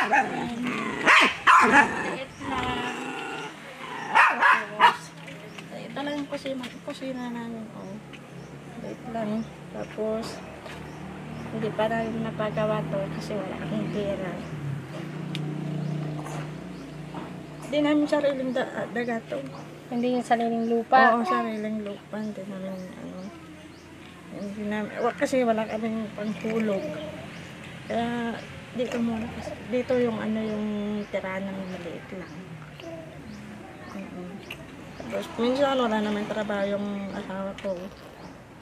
Liit lang. Tapos, ito lang yung kusina namin. Oh. Liit lang. Tapos, hindi pa rin napagawa to kasi wala akong pera. Hindi namin sariling daga to. Hindi yung sariling lupa. Oo, sariling lupa. Hindi namin, hindi namin, kasi wala kaming panghulog. Kaya, dito muna kasi, dito yung yung tirahan namin maliit lang. Tapos, minsan wala naman trabaho yung asawa ko.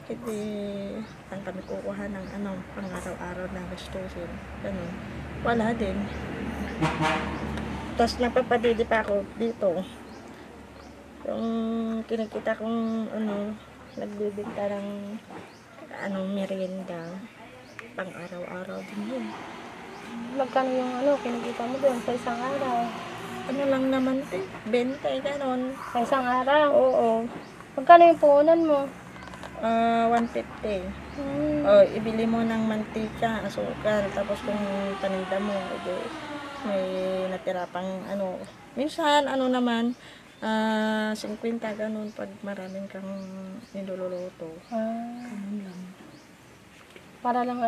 Hindi, saan kami kukuha ng pang-araw-araw na gastusin. Ganun. Wala din. Tapos, nagpapadidi pa ako dito. Yung kinikita kong nagbibigta ng merienda pang araw-araw din yun. Magkano yung kinikita mo doon sa isang araw? Ano lang naman 20, gano'n. Sa isang araw? Oo. Magkano yung puhunan mo? 150. O, ibili mo ng mantika, asukal, tapos kung paninda mo, may natira pang minsan naman 50 ganun pag maraming kang niluluto. Ganun lang. Para lang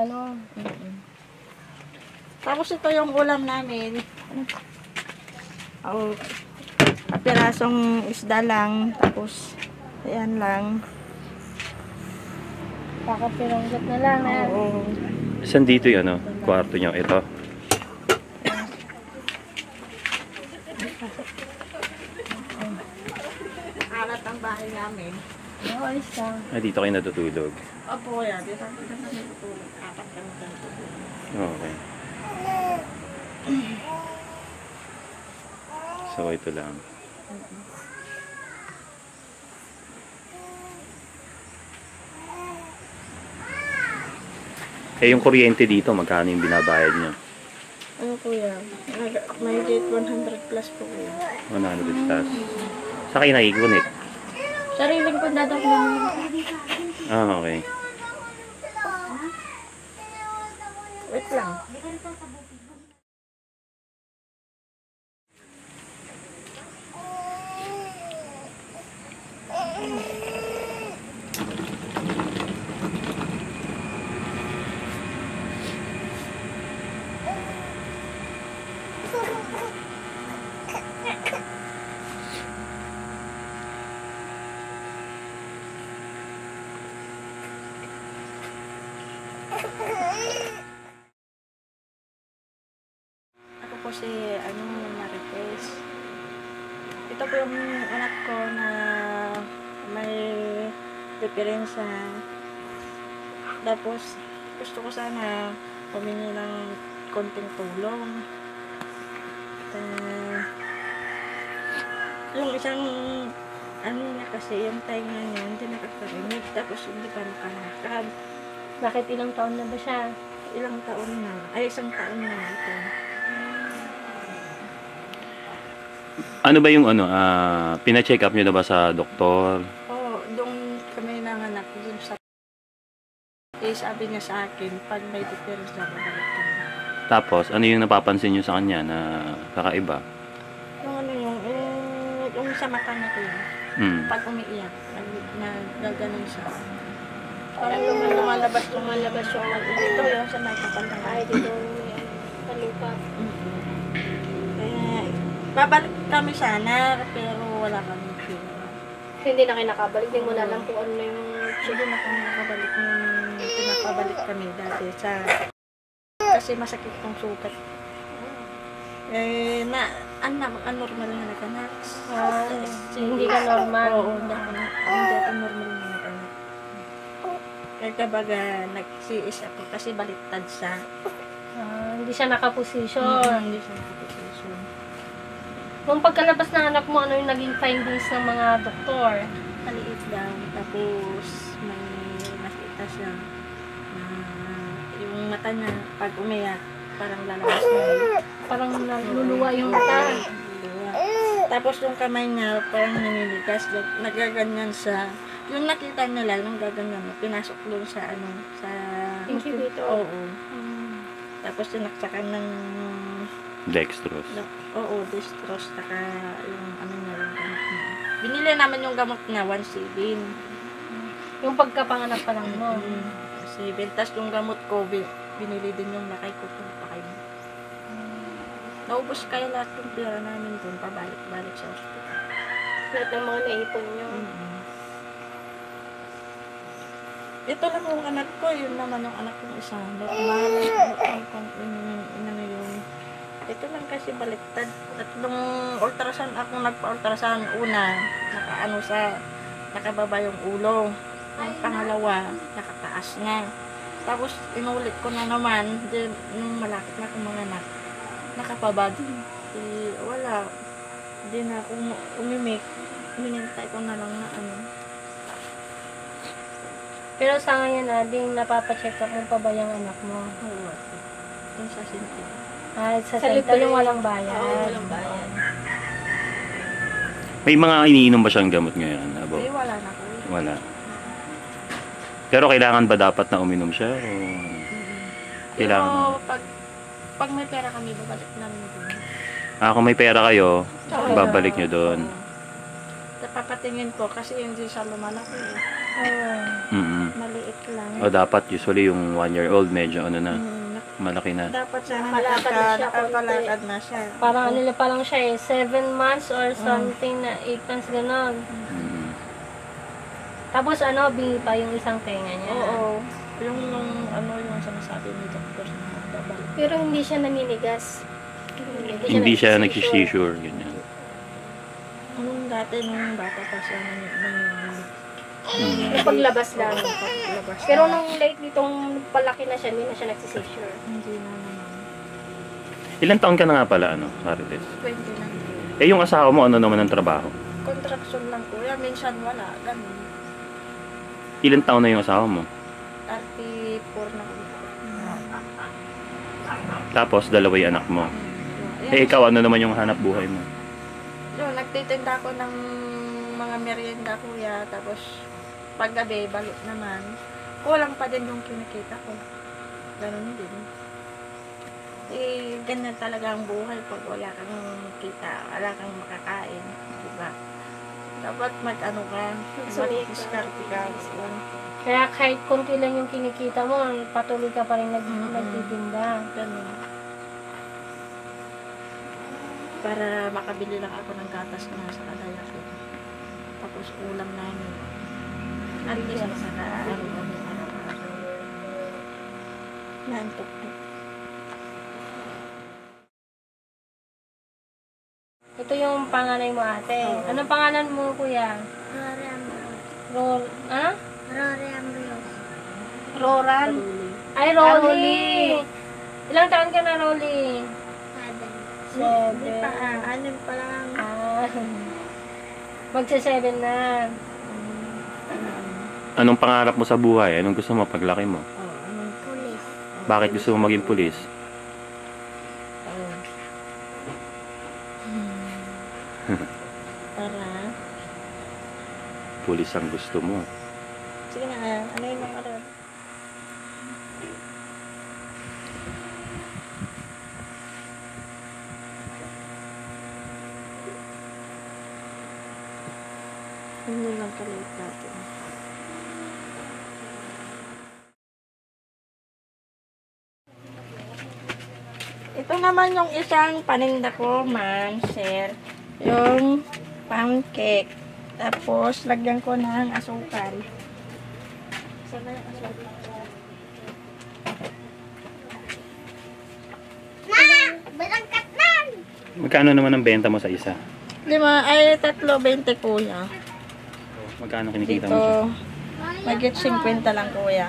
Tapos ito yung ulam namin. Pirasong isda lang, tapos ayan lang. Kakapiranggat na lang. Oo. Saan dito yung kwarto nyo? Ito? Alat ang bahay namin. Ayos lang. Dito kayo natutulog? Opo, yan. Dito kami natutulog. Apat kami natutulog. Okay. So, ito lang. Yung kuryente dito, magkano yung binabayad nyo? Kuya? May gate 100 plus po kuya. 100 plus. Saan kayo nakikunit? Sariling ko dadak namin. Okay. Wait lang. Ako po si Marites. Ito po yung anak ko na may diferensya. Tapos gusto ko sana humingi ng konting tulong. Yung isang niya kasi yung tainga niya hindi nakakarinig, tapos hindi pa nakalakad. Bakit ilang taon na ba siya? Ilang taon na. Ay, isang taon na ito. Ano ba yung pina-check up nyo na ba sa doktor? Oo, doon kami nanganak doon sa sabi niya sa akin, pag may difference na babalik kami. Tapos, ano yung napapansin nyo sa kanya na kakaiba? Yung sa mata niya ko yun. Pag umiiyak, nagaganon siya. Parang lumalabas yung dito yung sa may kapantang. Ay, dito sa lupa. Kaya, babalik kami sana, pero wala kami pera. Hindi na kayo nakabalik. Hindi mo na lang kung ano na yung... Sige na kami nakabalik nung pinapabalik kami dati kasi masakit tong sugat. Normal na nag-anak. Hindi ka normal. Oo, hindi ako normal na nag-anak. Kaya kabaga, nag-CS ako kasi baliktad siya. Hindi siya nakaposisyon. Hindi siya nakaposisyon. Nung pagkalabas ng anak mo, ano yung naging findings ng mga doktor? Maliit lang. Tapos, may nakita siya na yung mata niya, pag umiyak, parang lalabas na. Parang naluluwa yung mata. Tapos yung kamay niya, parang naninigas, nagaganyan siya. Yung nakita niya lang, nung gaganyan, pinasok doon sa sa incubator. Oo. Tapos tinaksakan ng Dextrose. Oo, dextrose. Saka yung ano na yung gamot niya. Binili namin yung gamot niya, 1.7. Yung pagkapanganak pa lang mo. 7. Tapos yung gamot ko, binili din yung lakay ko kung pakay mo. Naubos kaya lahat yung pera namin dun, pabalik-balik sa hospital. Lahat ng mga naipon nyo. Ito lang yung anak ko, yun naman yung anak kong isa. Normal, inano yun. Ito lang kasi baliktad. At nung ultrasound, ako nagpa-ultrasound una, nakababa yung ulo. Ang pangalawa, nakataas na. Tapos, inulit ko na naman, din, nung malapit na akong mga anak, nakapaba din. Wala. Hindi na ako umimik. Hinintay ko na lang na ano. Pero sa ngayon, Ading, napapacheck up mo pa ba yung anak mo? Oo. Yung sa sinti. Sa center yung walang bayan. Walang bayan. May mga iniinom ba siyang gamot ngayon? Abo? Wala na ko. Wala. Pero kailangan ba dapat na uminom siya? O kailangan Pero pag may pera kami, babalik namin doon. kung may pera kayo, babalik nyo doon. Napapatingin ko kasi hindi siya lumalaki. Maliit lang. O dapat usually yung 1-year-old medyo ano na, malaki na. Dapat sana Malakad na siya, nakakalakad na siya. Parang ano pa lang siya 7 months or something na 8 months gano'n. Tapos bingi pa yung isang tenga niya. Oo. Yung sinasabi ni doktor na babalik. Pero hindi siya naninigas. Hindi siya nagsisisure, ganyan. Dati nung bata pa siya Paglabas lang. paglabas. Pero nung late ditong palaki na siya, hindi na siya nagsisisure. Hindi na naman. Ilang taon ka na nga pala, Marites? 20 lang. Yung asawa mo, ano naman ang trabaho? Contraction lang kuya. Minsan wala. Ganun. Ilang taon na yung asawa mo? 34 na. Tapos, dalawa yung anak mo. Ikaw, ano naman yung hanap buhay mo? Yun, nagtitinda ako ng mga merienda kuya. Tapos, paggabi, balik naman. Kulang pa din yung kinikita ko. Ganun din. Ganyan talaga ang buhay pag wala kang kita, wala kang makakain. Diba? Dapat mag-ano ka, mag-discarte ka. Kaya kahit konti lang yung kinikita mo, patuloy ka pa rin nagtitinda. Ganun. Para makabili lang ako ng gatas na sa kadaya ko. Tapos ulam namin. At least sa araw-araw. Nantok na. Ito yung panganay mo, ate. Anong pangalan mo, kuya? Roran? Ay, Rolly. Ilang taon ka na, Rolly? 7. Hindi pa, anim pa lang. Magsa-7 na. Anong pangarap mo sa buhay? Anong gusto mo paglaki mo? Pulis. Bakit gusto mo maging pulis? Para? Pulis ang gusto mo. Sige na, ano yung mga rin? Ano lang kalit natin. Ito naman yung isang paninda ko, ma'am, sir. Yung pancake. Tapos, lagyan ko ng asukal. Saan yung asukal? Magkano naman ang benta mo sa isa? 5, ay 3.20 kuya. Magkano kinikita mo Dito, siya? magit 50 lang kuya.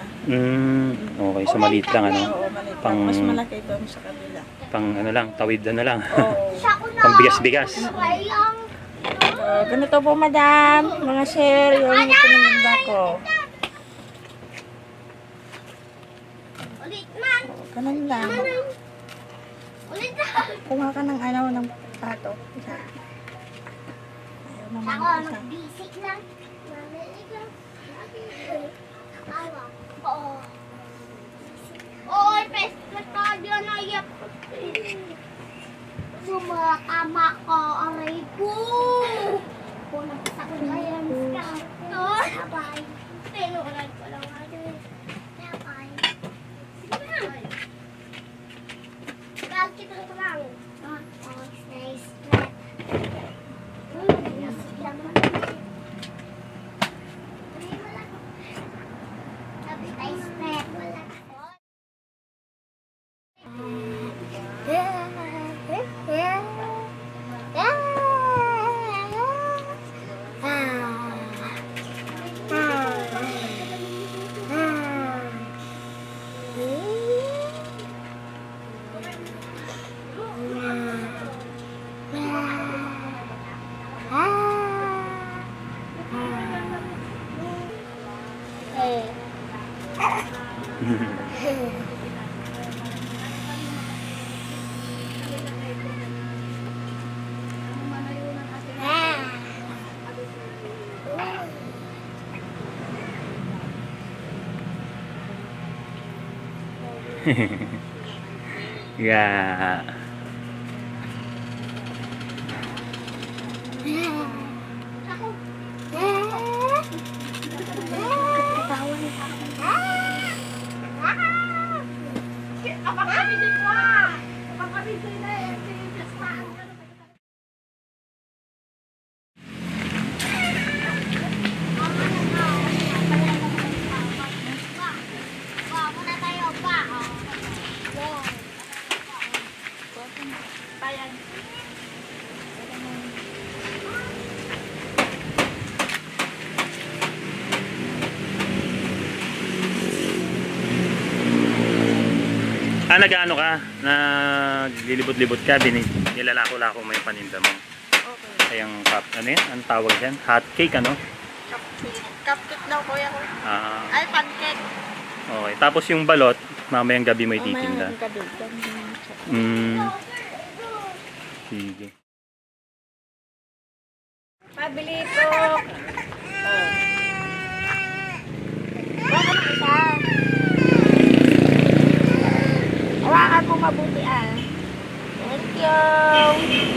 Okay, so maliit lang ano? Oo, maliit. Pang- Mas malaki doon sa kabila. Pang ano lang, tawid na lang. Oo. Pang bigas-bigas. Ganito po, madam. Mga sir, yung pinaganda ko. Ganun lang. Kuha ka ng ng pato. Isa. Ayaw naman isa. Bisik lang. Mamili lang. Awa. Oo. Oo, pes. Matadyo na yap. Sumakama ko, aray ko. Pulang sa kulayan ka. Sabay. Tinulan ko lang natin. Sabay. Sige na. Bakit ito lang? Nice. Yeah. Nag-ano ka? Naglilibot-libot ka, nilalako-lako mo yung paninda mo. Okay. Ay, yung ano yan? Anong tawag yan? Hot cake, ano? Cupcake daw, kuya ko. Ah, Ay, pancake. okay. Tapos yung balot, mamayang gabi mo ititinda. Umayang gabi. Sige. Pabili ko. Baka na isa. Hawakan mo mabuti ah. Thank you.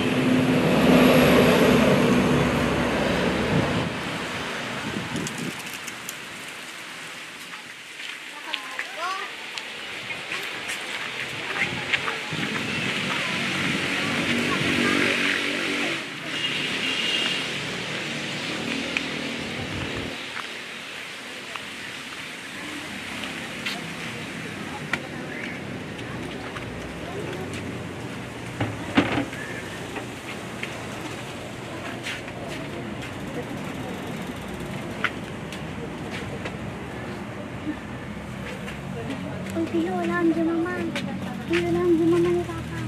Uy, Pilo, wala ang dyan naman. Pilo, wala ang dyan naman ni Papa.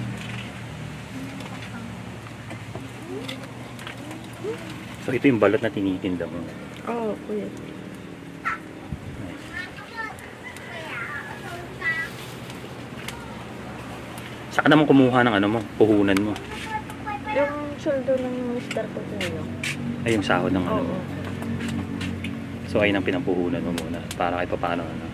So ito yung balot na tinitinda mo. Oo, kuya. Saan ka naman kumuha ng ano mo, puhunan mo? Yung sweldo ng mister ko kuya. Ay, yung sahod ng ano mo. Oo. So ayun ang pinampuhunan mo muna para kahit paano ano.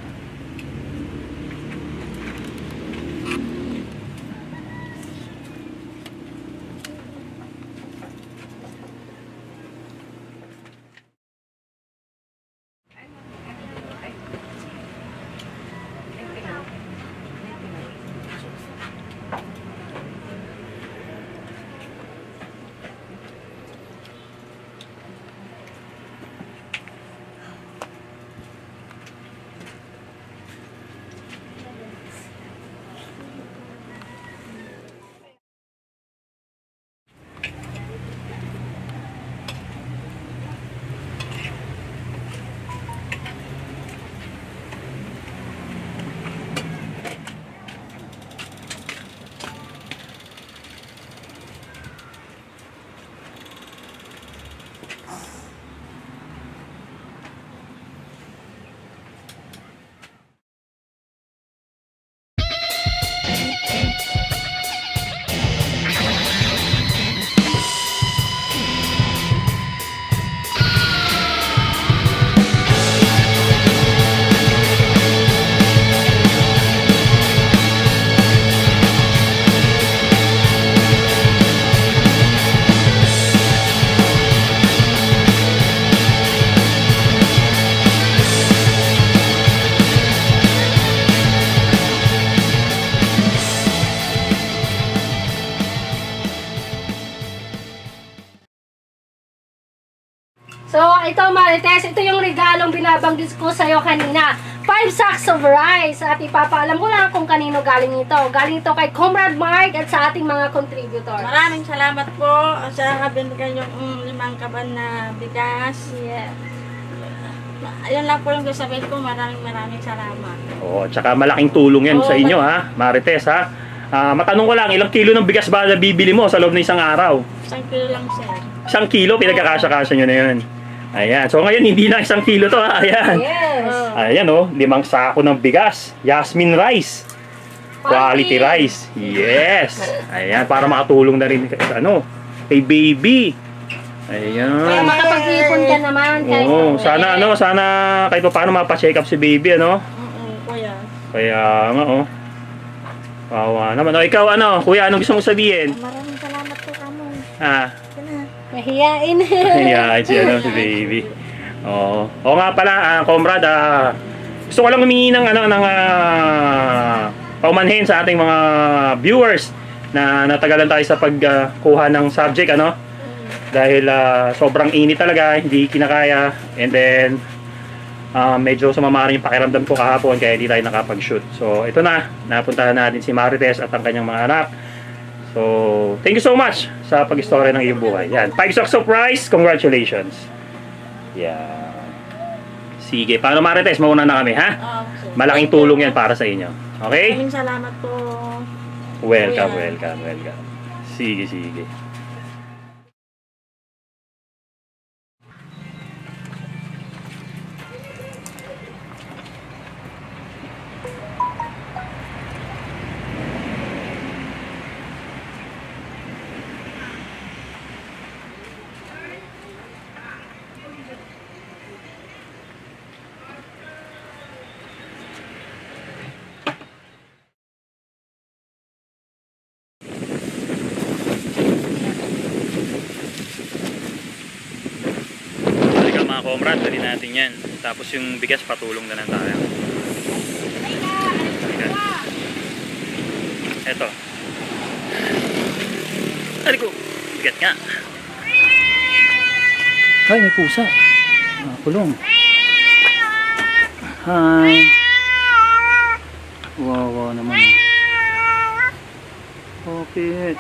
So, ito Marites, ito yung regalong binabanggit ko sa'yo kanina. 5 sacks of rice. At ipapaalam ko lang kung kanino galing ito. Galing ito kay Comrade Mark at sa ating mga contributors. Maraming salamat po sa kabinigyan yung 5 kaban na bigas. Yeah. Ayun lang po yung sasabihin ko, maraming salamat. Oo, tsaka malaking tulong yan Oo, sa inyo ha, Marites ha. Matanong ko lang, ilang kilo ng bigas ba na bibili mo sa loob ng isang araw? 1 kilo lang, sir. 1 kilo, pinagkakasya-kasya nyo na yun. Ayan, so ngayon hindi na 1 kilo to ha, ayan. Yes. Ayan oh, 5 sako ng bigas, Jasmine rice, quality rice. Yes. Ayan, para makatulong na rin kay baby. Ayan. Kaya makapag-ipon ka naman. Oo, sana kahit pa paano mapa-check up si baby Kuya. Kaya nga oh. Wawa naman. O ikaw kuya, anong gusto mong sabihin? Maraming salamat po kamo. Mahiyain. Ayan, si baby. Oo nga pala, comrade, gusto ko lang humingi ng paumanhin sa ating mga viewers na natagalan tayo sa pagkuha ng subject, dahil sobrang init talaga, hindi kinakaya, and then medyo sumama rin yung pakiramdam ko kahapon kaya hindi tayo nakapag-shoot. So ito na, napuntahan natin si Marites at ang kanyang mga anak. So thank you so much sa pag-istorya ng iyong buhay. Yan, 5 sacks of rice, congratulations. Yan. Sige, paano Marites, mauna na kami ha? Okay. Malaking tulong yan para sa inyo. Okay? Maraming salamat po. Welcome. Sige. Mga comrade, dali natin yan. Tapos yung bigas, patulong na lang tayo. Eto. Aliko, bigat nga. Ay, may pusa. Kulong. Hi. Wow naman. Okay.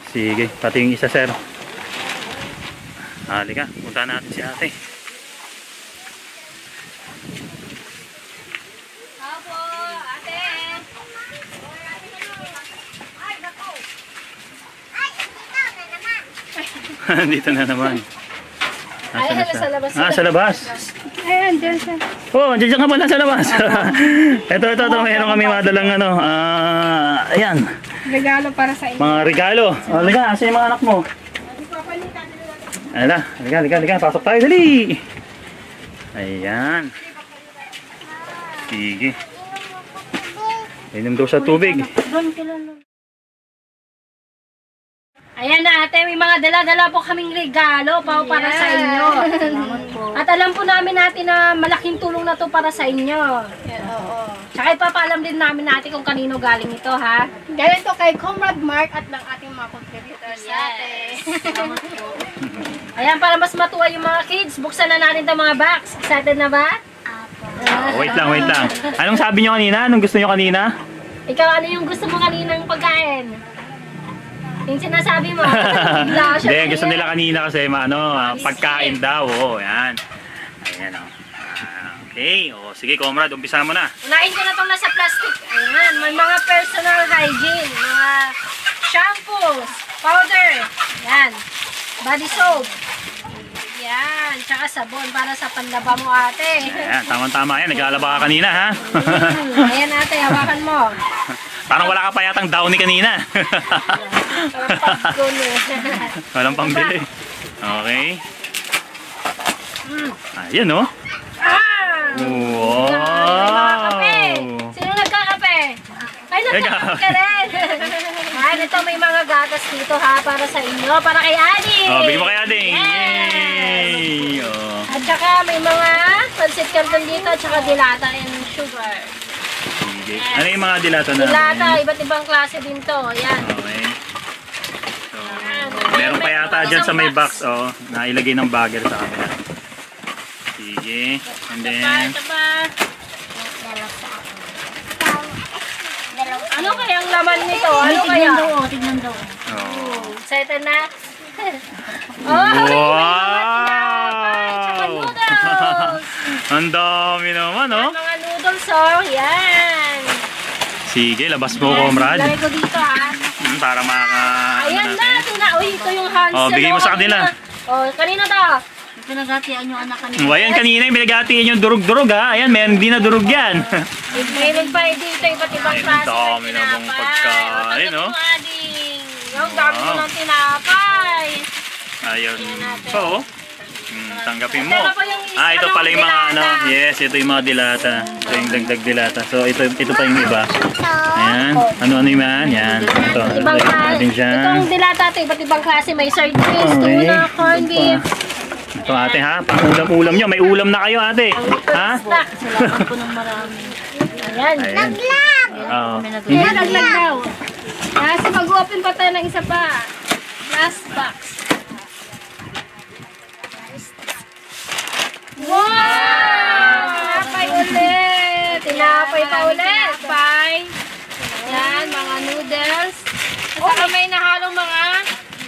Sige, pati yung isa sir. Halika, punta natin si ate. Opo, ate. Dito na naman. Ay, siya? sa labas. Sa labas. Ayan, dyan siya. Oh, dyan ka pala sa labas. ito, meron kami madalang ayan. Regalo para sa inyo. Mga regalo. Halika, asa yung mga anak mo? Halika, pasok tayo, dali. Ayan. Sige. Inom daw sa tubig. Ayan na ate, may mga dala-dala po kaming regalo para sa inyo. At alam po namin na malaking tulong na to para sa inyo. Oo. Tsaka ipapaalam din natin kung kanino galing ito, ha? Galing to kay Comrade Mark at ng ating mga contributors Yes. Ayan, para mas matuwa yung mga kids, buksan na natin itong mga box. Excited na ba? Wait lang. Anong sabi nyo kanina? Anong gusto nyo kanina? Ikaw, ano yung gusto mo kaninang pagkain? Yung sinasabi mo, bigla siya. Hindi, gusto nila kanina kasi pagkain daw. Yan. Ayan o. Okay. Sige, comrade, umpisa mo na. Unahin ko na itong nasa plastic. Ayan, may mga personal hygiene, mga shampoos, powder, yan, body soap, yan, tsaka sabon para sa panlaba mo ate. Ayan, tama-tama yan. Naglalaba ka kanina, ha? Ayan ate, hawakan mo. Parang wala ka pa yatang downy kanina. Walang pambili. Okay. Ayan, oh. Wow! May mga kape. Sino nagkakape? Ay, nagkakape ka rin. Ayan, ito may mga gatas dito ha, para sa inyo, para kay Ading. Oh, bigyan mo kay Ading. Yes! Yay! Oh. At saka may mga pansit canton dito, at saka dilata and sugar. Sige. Ano yung mga dilata namin? Dilata, iba't ibang klase din to. Ayan. Okay. So, meron pa yata dyan sa may box, oh, na ilagay ng bagger sa kanila. Sige. And then, Ito pa. Ano kayang laman nito? Ano kaya? Tignan daw. oh. Excited na? Oh, may Wow! tinapay, tsaka noodles. Ang dami naman, oh. Mga noodles, oh. Yan. Sige, labas mo, comrade. Lagay ko dito, ha. Para maka... Ayan na, ito na. Uy, ito yung Hansel. Oh, bigay mo sa kanila. Oh, kanina to. Pinagatian yung anak kanina. Oh, ayan, kanina yung pinaghatiin yung durug-durug, ha. Ayan, meron din na durug yan. Meron pa dito, iba't ibang Ay, klase ang dami ng namang tinapay. pagkain, Oh, no? Ading. Yung dami mo Wow. ng tinapay. Ayun po, oh. Tanggapin mo. Ito pa yung isa Ah, ito ng pala yung mga ano. dilata. Yes, ito yung mga dilata. Ito yung dagdag dilata. So, ito pa yung iba. Ayan. Ano-ano yung yan? Yan. Ito. Ibang Lagyan klase. natin siya. Itong dilata ito, iba't ibang klase. May sardines, Okay. tuna, corned Ito beef. pa. Ito ate ha. Pang-ulam-ulam nyo. May ulam na kayo ate. Ha? Snack. Salamat po ng marami. Ayan. Ayan. Oo. Ayan, naglag daw. Kasi mag-open pa tayo ng isa pa. Last box. Wow! Tinapay ulit. Tinapay pa ulit. Tinapay. Yan, mga noodles. At saka may nahalong mga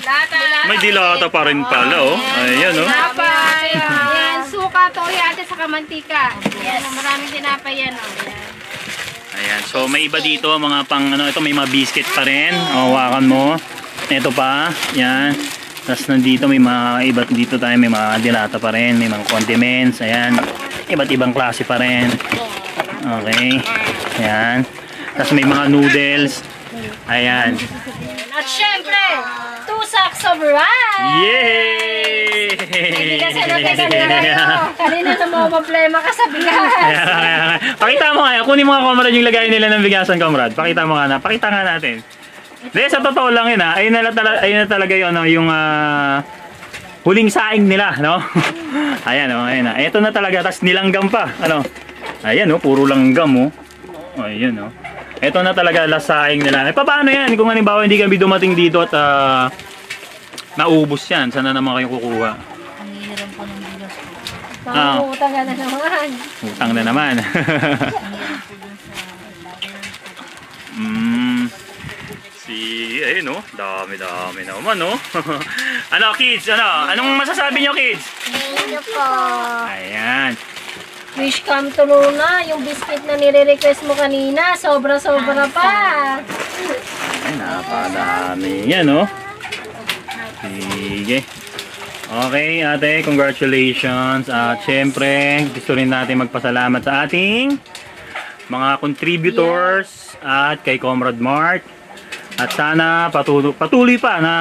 lata. May dilata pa rin pala, oh. Ayan, oh. Tinapay. Yan, suka, toyo, ate, saka mantika. Yes. Maraming tinapay yan, oh. Yan. Ayan. So, may iba dito. Mga pang, ano, ito may mga biscuit pa rin. O, hawakan mo. Ito pa. Yan. Tapos nandito may mga iba't dito tayo. May mga dilata pa rin. May mga condiments. Ayan. Iba't ibang klase pa rin. Okay. Ayan. Tapos may mga noodles. Ayan. At syempre, 2 sacks of rice! Yay! Hindi kasi kanina na mga problema ka sa bigas. Pakita mo nga. Kunin mo nga, comrade, yung lagay nila ng bigasan, comrade. Pakita mo nga na. Pakita nga natin. Hindi, sa totoo lang yun, ha. Ayun na talaga yun, no? Yung huling saing nila, no? Ayan, oh, ayan na. Ito na talaga. Tapos nilanggam pa. Ano? Ayan, oh. Puro langgam, oh. Ayan, oh. Ito na talaga last saing nila. Eh, paano yan? Kung halimbawa hindi kami dumating dito at naubos yan, saan na naman kayo kukuha? Ang hihiram po ng bigas po. Pangutang ka na naman. Utang na naman. Ang hihiram po dun sa Ayun, no? Dami naman, no? Ano, kids? Anong masasabi nyo, kids? Thank you po. Ayan. Wish come true na. Yung biscuit na nire-request mo kanina, sobra-sobra pa. Ay, napadami. Yan, no? Sige. Okay, ate, congratulations. At syempre, gusto rin natin magpasalamat sa ating mga contributors at kay Comrade Mark. At sana patuloy pa na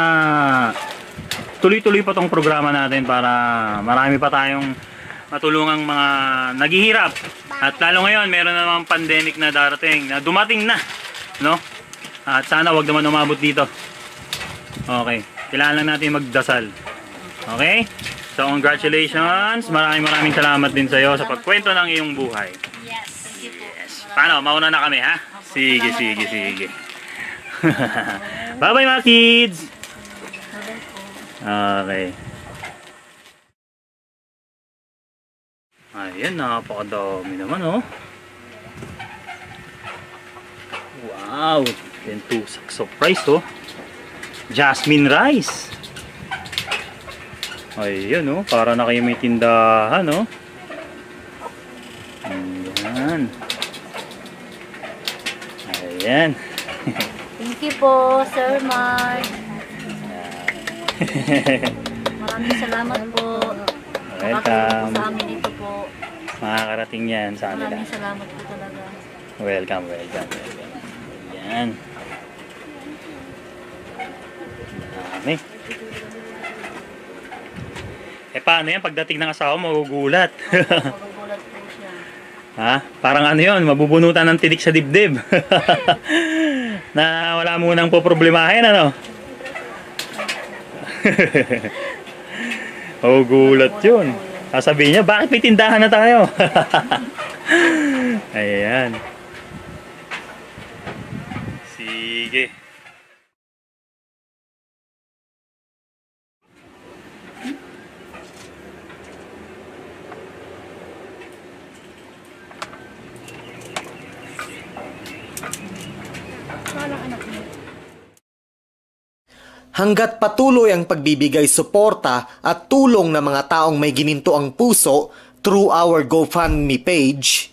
tuloy-tuloy pa tong programa natin para marami pa tayong matulungang mga naghihirap. At lalo ngayon, meron na namang pandemic na darating, na dumating na, no? At sana wag naman umabot dito. Okay, kailangan lang natin magdasal. Okay? So, congratulations. Maraming salamat din sa'yo sa pagkwento ng iyong buhay. Yes. Yes. Paano? Mauna na kami, ha? Sige. Bye-bye, mga kids! Okay. Ayan, napakadami naman, oh. Wow! Then 2 sacks of rice, oh. Jasmine rice. Ayan, oh. Para na kayo may tindahan, oh. Ayan. Ayan. Thank you po, Sir Mark. Maraming salamat po. Welcome. Sa amin ito po. Makakarating yan sa kanila. Maraming salamat po talaga. Welcome. Ayan. Dami. Paano yan? Pagdating ng asawa, magugulat. Magugulat po siya. Ha? Parang ano yun, mabubunutan ng tinik sa dibdib. Na wala munang poproblemahin, ano? Oh, gulat yun. Sasabihin niya, bakit may tindahan na tayo? Ayan. Sige. Hanggat patuloy ang pagbibigay suporta at tulong ng mga taong may gininto ang puso through our GoFundMe page,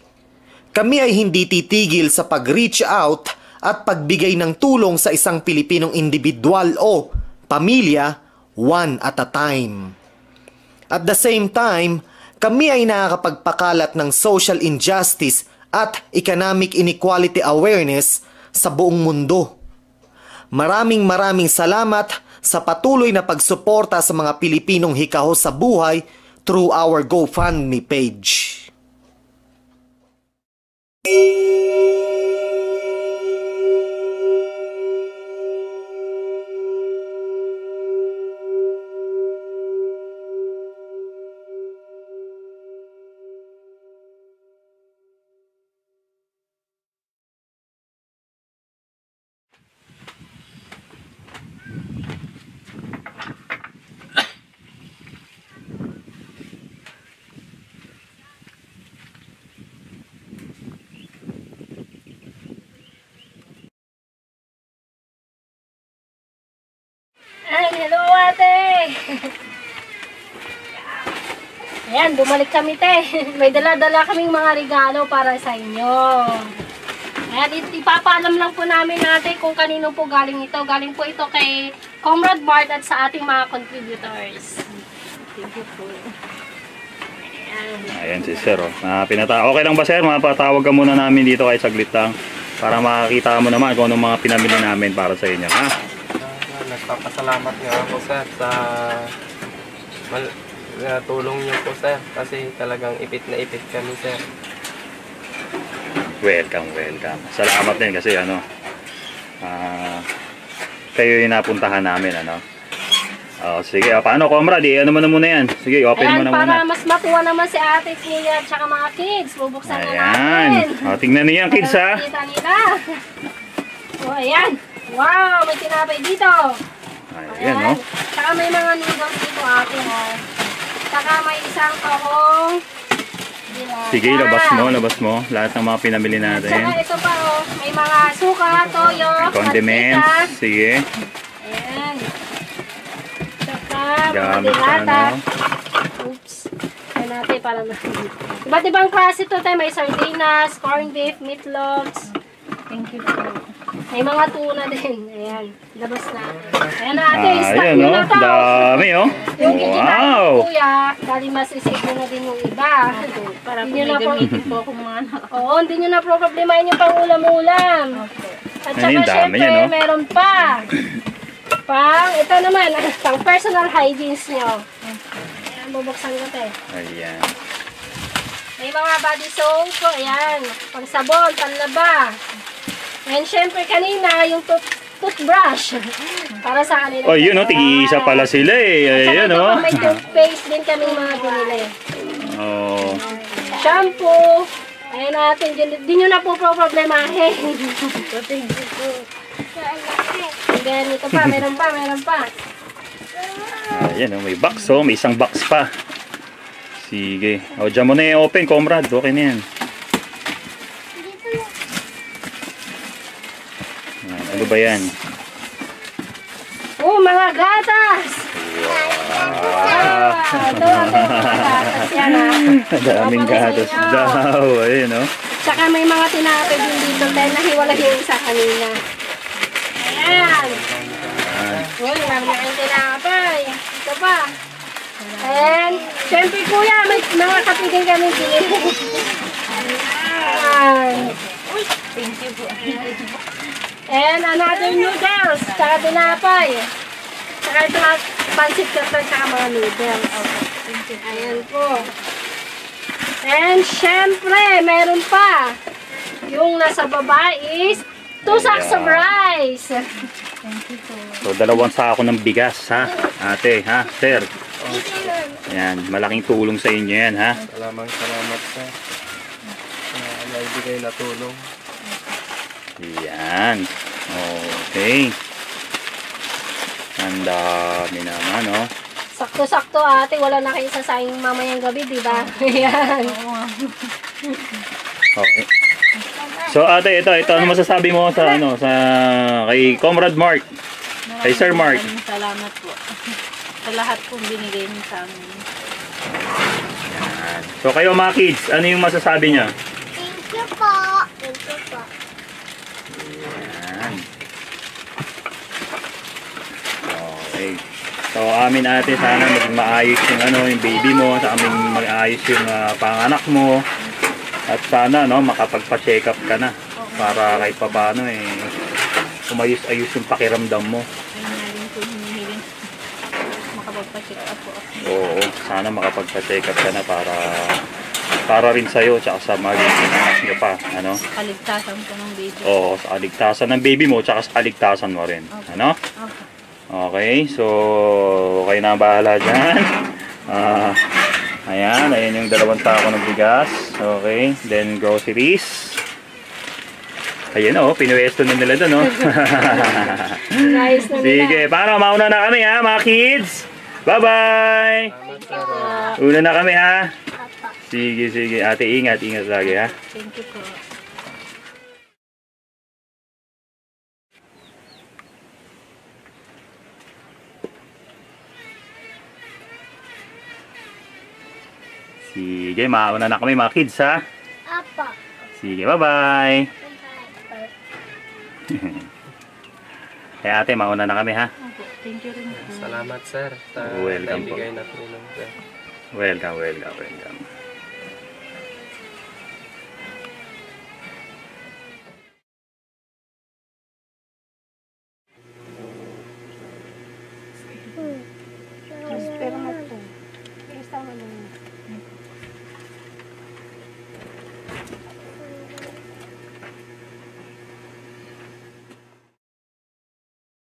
kami ay hindi titigil sa pag-reach out at pagbigay ng tulong sa isang Pilipinong individual o pamilya one at a time. At the same time, kami ay nakakapagpakalat ng social injustice at economic inequality awareness sa buong mundo. Maraming salamat sa patuloy na pagsuporta sa mga Pilipinong hikaho sa buhay through our GoFundMe page. Hello ate! Ayan, bumalik kami te. May dala-dala kaming mga regalo para sa inyo. Ayan, ipapaalam lang po namin natin kung kanino po galing ito. Galing po ito kay Comrade Bart at sa ating mga contributors. Thank you po. Ayan si sir. Oh. Okay lang ba sir? Mapatawag ka muna namin dito kahit saglit lang. Para makakita mo naman kung anong mga pinamili namin para sa inyo. Ha? Nagpapasalamat nga ako sir sa tulong niyo po sir kasi talagang ipit na ipit kami sir. Welcome. Salamat din kasi kayo yung napuntahan namin sige, paano comrade? Ano mo na muna yan? Sige, open mo na muna. Para mas matuwa naman si ate niya at saka mga kids. Bubuksan na natin. Tingnan niyo yan kids ha. Kita nila. So ayan. Wow, may tinapay dito. Ayan. Saka may mga noodles dito ate ha. Saka may isang kahong dilata. Sige, labas mo. Lahat ng mga pinamili natin. Saka ito pa may mga suka, toyo, condiments. pancita. Sige. Ayan. Saka mga Gamit dilata. Oops. Ayan natin para iba't ibang klase ito tayo. May sardinas, corned beef, meatloaves. Thank you po. May mga tuna din. Ayan. Labas na. Ayan na ate. Stock nyo na to. Dami Yung kikinain wow. ko kuya, dali masisave nyo na din yung iba. Para hindi nyo na gamitin po akong mga anak. Oo, hindi nyo na problemahin yung pang-ulam-ulam. At saka syempre, meron pa. Ito naman, pang personal hygienes nyo. Ayan, bubuksan ko tayo. Ayan. May mga body soap. Ayan, pang sabon, panlaba. And syempre kanina, yung toothbrush. Para sa kanila. Yun tig-isa pala sila eh. Ayan May toothpaste din kaming mga binili. Shampoo. Ayan natin. Di nyo na po problemahin. And then ito pa, meron pa. Ayan may box may isang box pa. Sige. Diyan mo na i-open comrade. Okay na yan. Ano ba yan? Mga gatas! Ito ang mga gatas yan Daming gatas daw. Ayun Saka may mga tinapay din dito dahil nahiwalay yung isa kanina. Ayan! Uy, marami ang tinapay. Ito pa. And, syempre kuya, may mga kape din kami binili. Ayan. Thank you po. And another noodles, saka tinapay. Saka ito lang, pancit canton, saka mga noodles. Ayan po. And syempre, meron pa. Yung nasa baba is 2 sacks of rice. So, 2 sako ng bigas, ha? Ate, ha? Sir. Ayan, malaking tulong sa inyo yan, ha? Salamat sir. Naibigay na tulong. Yan. Okay. Ang dami naman, oh. Sakto-sakto ate, wala na kayo sasayang mamayang gabi, di ba? Ayan. Okay. So ate, ito ano masasabi mo sa kay Comrade Mark? Kay Sir Mark. Maraming salamat po. Sa lahat pong binigay niyo sa amin. Yan. So kayo mga kids, ano yung masasabi niyo? Thank you po. Thank you po. Yan. Okay. So amin ate, sana maging maayos yung baby mo, sa aming maayos yung panganak mo. At sana makapagpa-check up ka na para kahit papaano umayos-ayos yung pakiramdam mo. Ayun nga din po hinihiling. Makapagpa-check up po ako. Oo, sana makapagpa-check up ka na para rin sa'yo tsaka sa magiging anak niyo pa, Kaligtasan po ng baby. Oo, sa kaligtasan ng baby mo tsaka sa kaligtasan mo rin, Okay. Okay, so kayo na bahala dyan. Ayan yung 2 sako ng bigas. Okay, then groceries. Ayan pinuwesto na nila doon, Guys na nila. Sige, paano? Mauna na kami, ha, mga kids. Bye-bye! Una na kami, ha? Sige. Ate, ingat lagi, ha? Thank you po. Sige, mauna na kami, mga kids, ha? Apa. Sige, bye-bye! Kaya ate, mauna na kami, ha? Thank you rin po. Salamat sir sa Welcome po. naibigay na tulong sir. Welcome.